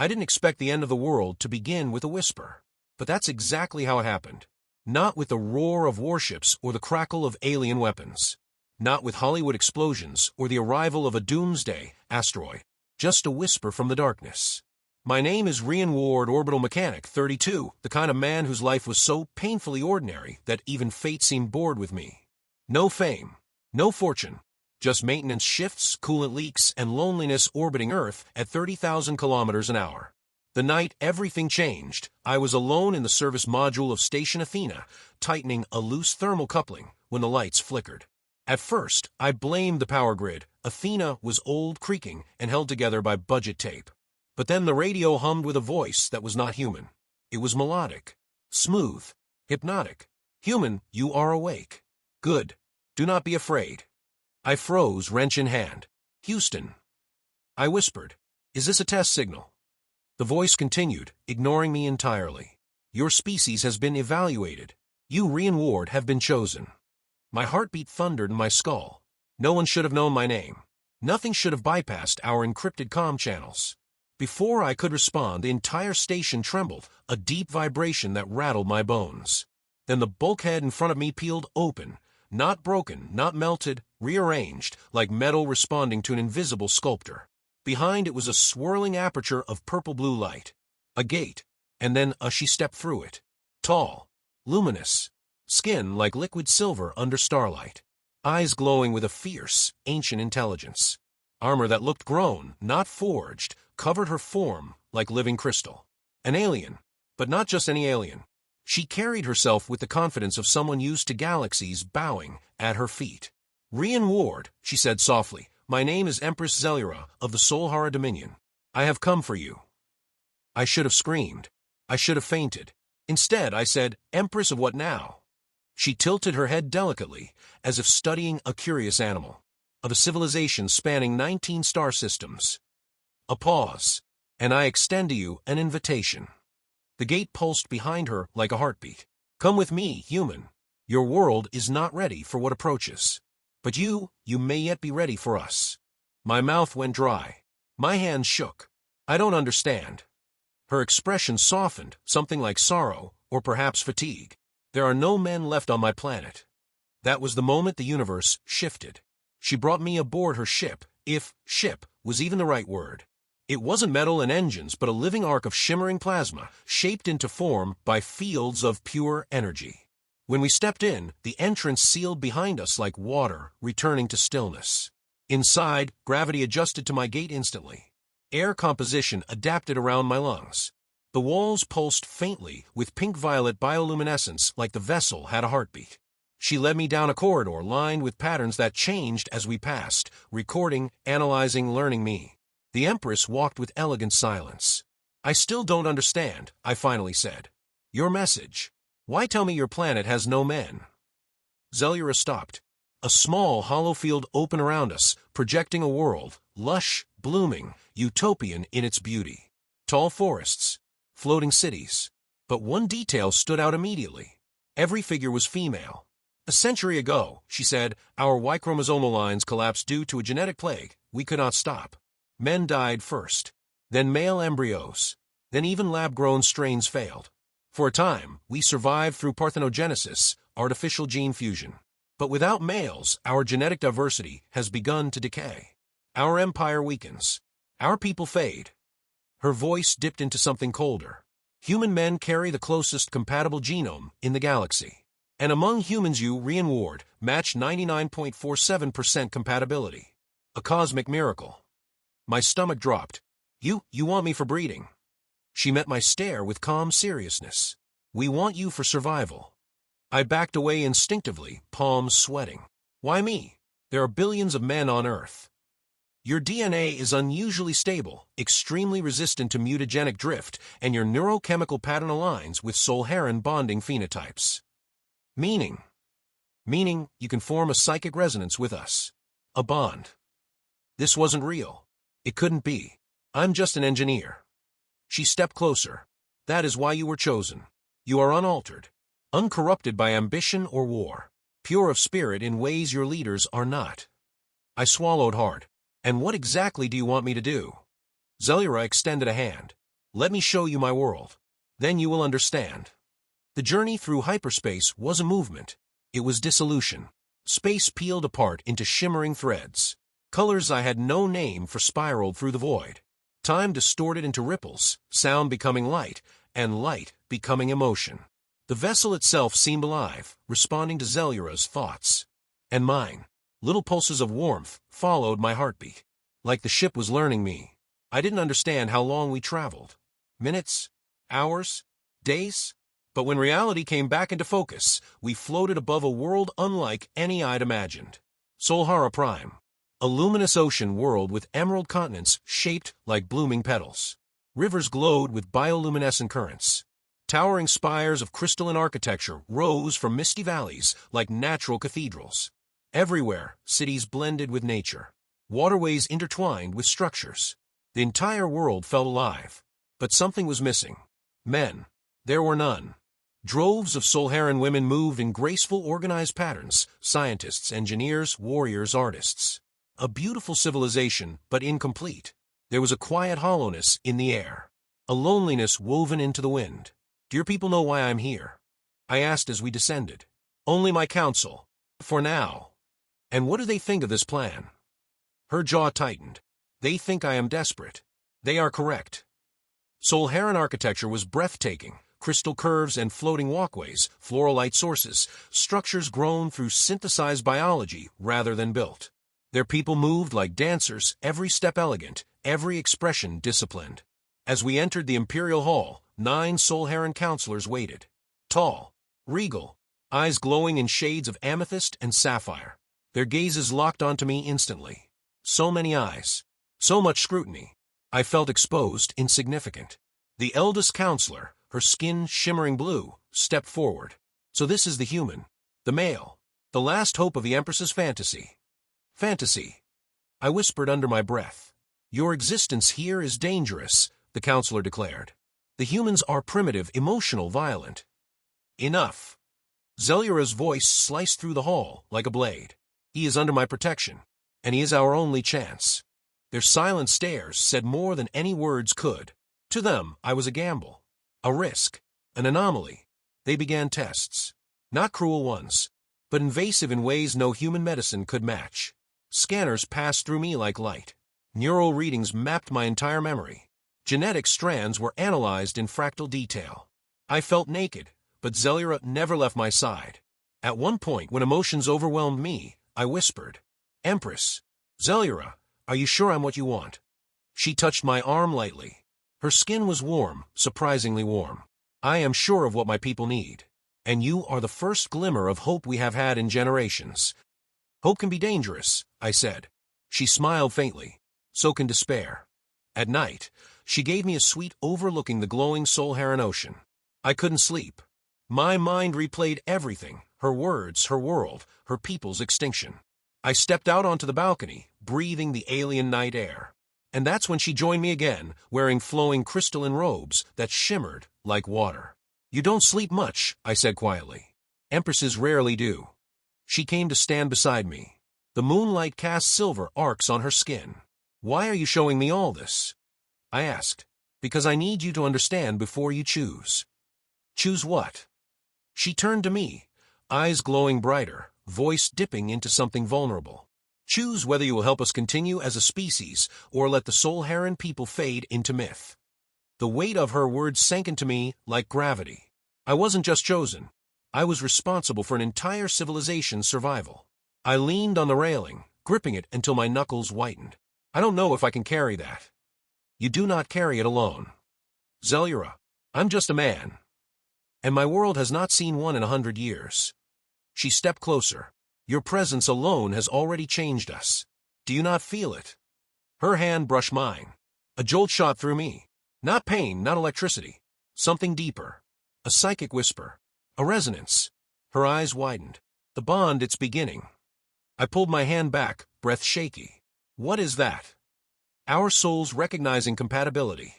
I didn't expect the end of the world to begin with a whisper. But that's exactly how it happened. Not with the roar of warships or the crackle of alien weapons. Not with Hollywood explosions or the arrival of a doomsday asteroid. Just a whisper from the darkness. My name is Rian Ward, Orbital Mechanic, 32, the kind of man whose life was so painfully ordinary that even fate seemed bored with me. No fame, no fortune, just maintenance shifts, coolant leaks, and loneliness orbiting Earth at 30,000 kilometers an hour. The night everything changed, I was alone in the service module of Station Athena, tightening a loose thermal coupling when the lights flickered. At first, I blamed the power grid. Athena was old, creaking, and held together by budget tape. But then the radio hummed with a voice that was not human. It was melodic, smooth, hypnotic. Human, you are awake. Good. Do not be afraid. I froze, wrench in hand. Houston. I whispered. Is this a test signal? The voice continued, ignoring me entirely. Your species has been evaluated. You, Rian Ward, have been chosen. My heartbeat thundered in my skull. No one should have known my name. Nothing should have bypassed our encrypted comm channels. Before I could respond, the entire station trembled, a deep vibration that rattled my bones. Then the bulkhead in front of me peeled open, not broken, not melted, rearranged, like metal responding to an invisible sculptor. Behind it was a swirling aperture of purple-blue light. A gate, and then she stepped through it. Tall, luminous, skin like liquid silver under starlight. Eyes glowing with a fierce, ancient intelligence. Armor that looked grown, not forged, covered her form like living crystal. An alien, but not just any alien. She carried herself with the confidence of someone used to galaxies bowing at her feet. Rian Ward, she said softly, my name is Empress Xelyara of the Solharan Dominion. I have come for you. I should have screamed. I should have fainted. Instead, I said, Empress of what now? She tilted her head delicately, as if studying a curious animal. Of a civilization spanning 19 star systems. A pause, and I extend to you an invitation. The gate pulsed behind her like a heartbeat. Come with me, human. Your world is not ready for what approaches. But you may yet be ready for us. My mouth went dry. My hands shook. I don't understand. Her expression softened, something like sorrow, or perhaps fatigue. There are no men left on my planet. That was the moment the universe shifted. She brought me aboard her ship, if ship was even the right word. It wasn't metal and engines, but a living arc of shimmering plasma, shaped into form by fields of pure energy. When we stepped in, the entrance sealed behind us like water, returning to stillness. Inside, gravity adjusted to my gait instantly. Air composition adapted around my lungs. The walls pulsed faintly, with pink-violet bioluminescence like the vessel had a heartbeat. She led me down a corridor lined with patterns that changed as we passed, recording, analyzing, learning me. The Empress walked with elegant silence. I still don't understand, I finally said. Your message. Why tell me your planet has no men? Xelyara stopped. A small hollow field opened around us, projecting a world, lush, blooming, utopian in its beauty. Tall forests, floating cities. But one detail stood out immediately. Every figure was female. A century ago, she said, our Y chromosomal lines collapsed due to a genetic plague we could not stop. Men died first, then male embryos, then even lab-grown strains failed. For a time, we survived through parthenogenesis, artificial gene fusion. But without males, our genetic diversity has begun to decay. Our empire weakens. Our people fade. Her voice dipped into something colder. Human men carry the closest compatible genome in the galaxy. And among humans you, Rian Ward, match 99.47% compatibility. A cosmic miracle. My stomach dropped. You want me for breeding. She met my stare with calm seriousness. We want you for survival. I backed away instinctively, palms sweating. Why me? There are billions of men on Earth. Your DNA is unusually stable, extremely resistant to mutagenic drift, and your neurochemical pattern aligns with Solharan bonding phenotypes. Meaning you can form a psychic resonance with us. A bond. This wasn't real. It couldn't be. I'm just an engineer. She stepped closer. That is why you were chosen. You are unaltered, uncorrupted by ambition or war, pure of spirit in ways your leaders are not. I swallowed hard. And what exactly do you want me to do? Xelyara extended a hand. Let me show you my world. Then you will understand. The journey through hyperspace was a movement. It was dissolution. Space peeled apart into shimmering threads. Colors I had no name for spiraled through the void. Time distorted into ripples, sound becoming light, and light becoming emotion. The vessel itself seemed alive, responding to Xelyara's thoughts. And mine. Little pulses of warmth followed my heartbeat. Like the ship was learning me. I didn't understand how long we traveled. Minutes? Hours? Days? But when reality came back into focus, we floated above a world unlike any I'd imagined. Solharan Prime. A luminous ocean world with emerald continents shaped like blooming petals. Rivers glowed with bioluminescent currents. Towering spires of crystalline architecture rose from misty valleys like natural cathedrals. Everywhere, cities blended with nature. Waterways intertwined with structures. The entire world felt alive. But something was missing. Men. There were none. Droves of Solharan women moved in graceful, organized patterns. Scientists, engineers, warriors, artists. A beautiful civilization, but incomplete. There was a quiet hollowness in the air. A loneliness woven into the wind. Do your people know why I'm here? I asked as we descended. Only my council. For now. And what do they think of this plan? Her jaw tightened. They think I am desperate. They are correct. Solharan architecture was breathtaking. Crystal curves and floating walkways, floral light sources, structures grown through synthesized biology rather than built. Their people moved like dancers, every step elegant, every expression disciplined. As we entered the Imperial Hall, 9 Solharan counselors waited. Tall, regal, eyes glowing in shades of amethyst and sapphire. Their gazes locked onto me instantly. So many eyes. So much scrutiny. I felt exposed, insignificant. The eldest counselor, her skin shimmering blue, stepped forward. So this is the human. The male. The last hope of the Empress's fantasy. Fantasy. I whispered under my breath. Your existence here is dangerous, the counselor declared. The humans are primitive, emotional, violent. Enough. Xelyara's voice sliced through the hall like a blade. He is under my protection, and he is our only chance. Their silent stares said more than any words could. To them, I was a gamble, a risk, an anomaly. They began tests. Not cruel ones, but invasive in ways no human medicine could match. Scanners passed through me like light. Neural readings mapped my entire memory. Genetic strands were analyzed in fractal detail. I felt naked, but Xelyara never left my side. At one point, when emotions overwhelmed me, I whispered, Empress, Xelyara, are you sure I'm what you want? She touched my arm lightly. Her skin was warm, surprisingly warm. I am sure of what my people need. And you are the first glimmer of hope we have had in generations. Hope can be dangerous, I said. She smiled faintly. So can despair. At night, she gave me a suite overlooking the glowing Solharan ocean. I couldn't sleep. My mind replayed everything, her words, her world, her people's extinction. I stepped out onto the balcony, breathing the alien night air. And that's when she joined me again, wearing flowing crystalline robes that shimmered like water. You don't sleep much, I said quietly. Empresses rarely do. She came to stand beside me. The moonlight cast silver arcs on her skin. Why are you showing me all this? I asked. Because I need you to understand before you choose. Choose what? She turned to me, eyes glowing brighter, voice dipping into something vulnerable. Choose whether you will help us continue as a species or let the Solharan people fade into myth. The weight of her words sank into me like gravity. I wasn't just chosen. I was responsible for an entire civilization's survival. I leaned on the railing, gripping it until my knuckles whitened. I don't know if I can carry that. You do not carry it alone. Xelyara, I'm just a man. And my world has not seen one in 100 years. She stepped closer. Your presence alone has already changed us. Do you not feel it? Her hand brushed mine. A jolt shot through me. Not pain, not electricity. Something deeper. A psychic whisper. A resonance. Her eyes widened. The bond, it's beginning. I pulled my hand back, breath shaky. What is that? Our souls recognizing compatibility.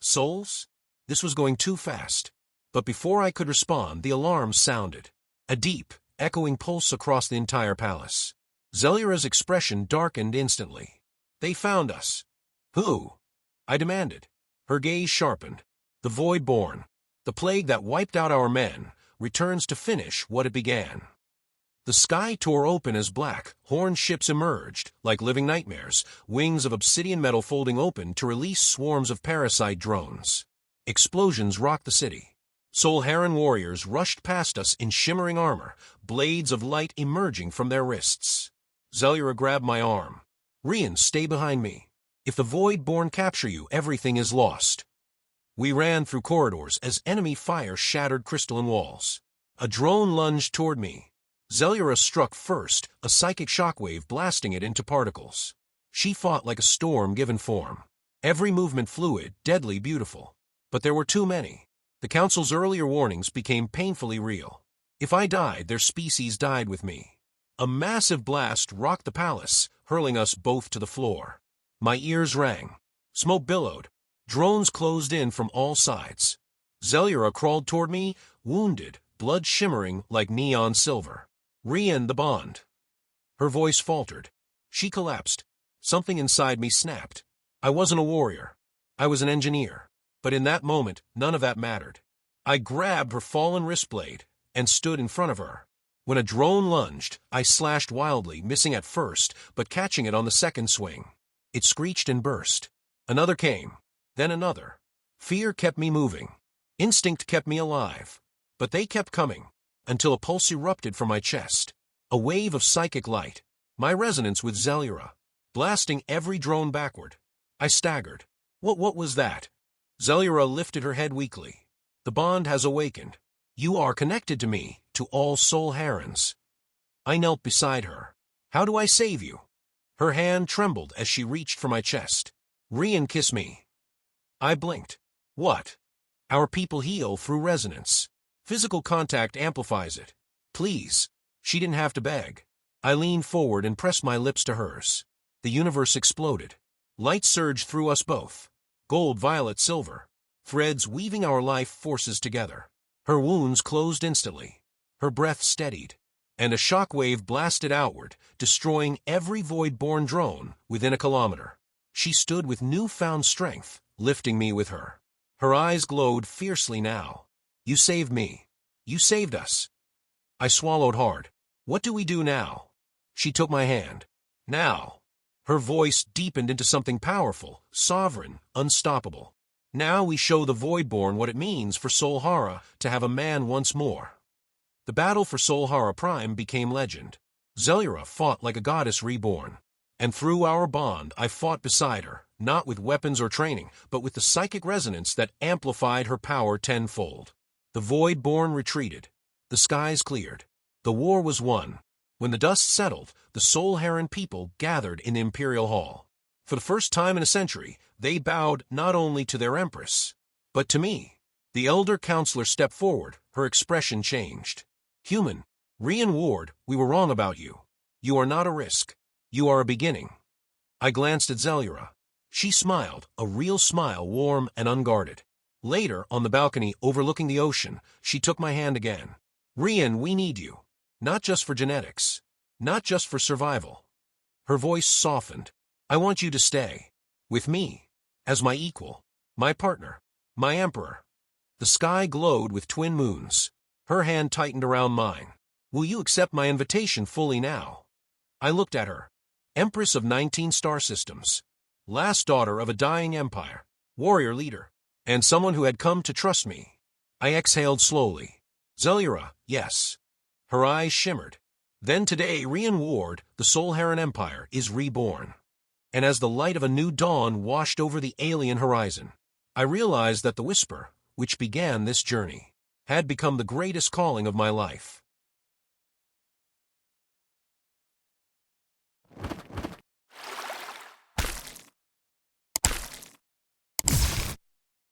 Souls? This was going too fast. But before I could respond, the alarm sounded. A deep, echoing pulse across the entire palace. Xelyara's expression darkened instantly. They found us. Who? I demanded. Her gaze sharpened. The Voidborn, the plague that wiped out our men, returns to finish what it began. The sky tore open as black, horned ships emerged, like living nightmares, wings of obsidian metal folding open to release swarms of parasite drones. Explosions rocked the city. Solharan warriors rushed past us in shimmering armor, blades of light emerging from their wrists. Xelyara grabbed my arm. Rian, stay behind me. If the Voidborn capture you, everything is lost. We ran through corridors as enemy fire shattered crystalline walls. A drone lunged toward me. Xelyara struck first, a psychic shockwave blasting it into particles. She fought like a storm given form. Every movement fluid, deadly beautiful. But there were too many. The Council's earlier warnings became painfully real. If I died, their species died with me. A massive blast rocked the palace, hurling us both to the floor. My ears rang. Smoke billowed. Drones closed in from all sides. Xelyara crawled toward me, wounded, blood shimmering like neon silver. Rian, the bond. Her voice faltered. She collapsed. Something inside me snapped. I wasn't a warrior. I was an engineer. But in that moment, none of that mattered. I grabbed her fallen wrist blade and stood in front of her. When a drone lunged, I slashed wildly, missing at first, but catching it on the second swing. It screeched and burst. Another came. Then another. Fear kept me moving. Instinct kept me alive. But they kept coming, until a pulse erupted from my chest. A wave of psychic light. My resonance with Xelyara, blasting every drone backward. I staggered. What was that? Xelyara lifted her head weakly. The bond has awakened. You are connected to me, to all Solharans. I knelt beside her. How do I save you? Her hand trembled as she reached for my chest. Rian, kiss me. I blinked. What? Our people heal through resonance. Physical contact amplifies it. Please. She didn't have to beg. I leaned forward and pressed my lips to hers. The universe exploded. Light surged through us both. Gold, violet, silver. Threads weaving our life forces together. Her wounds closed instantly. Her breath steadied. And a shockwave blasted outward, destroying every Voidborn drone within a kilometer. She stood with newfound strength, lifting me with her. Her eyes glowed fiercely now. You saved me. You saved us. I swallowed hard. What do we do now? She took my hand. Now. Her voice deepened into something powerful, sovereign, unstoppable. Now we show the Voidborn what it means for Solhara to have a man once more. The battle for Solhara Prime became legend. Xelyara fought like a goddess reborn. And through our bond, I fought beside her, not with weapons or training, but with the psychic resonance that amplified her power tenfold. The Voidborn retreated. The skies cleared. The war was won. When the dust settled, the Solharan people gathered in the Imperial Hall. For the first time in a century, they bowed not only to their Empress, but to me. The elder counselor stepped forward, her expression changed. Human, Rian Ward, we were wrong about you. You are not a risk. You are a beginning. I glanced at Xelyara. She smiled, a real smile, warm and unguarded. Later, on the balcony overlooking the ocean, she took my hand again. Rian, we need you. Not just for genetics. Not just for survival. Her voice softened. I want you to stay. With me. As my equal. My partner. My emperor. The sky glowed with twin moons. Her hand tightened around mine. Will you accept my invitation fully now? I looked at her. Empress of 19 star systems. Last daughter of a dying empire. Warrior leader. And someone who had come to trust me. I exhaled slowly. Xelyara, yes. Her eyes shimmered. Then today, Rian Ward, the Solharan Empire, is reborn. And as the light of a new dawn washed over the alien horizon, I realized that the whisper, which began this journey, had become the greatest calling of my life.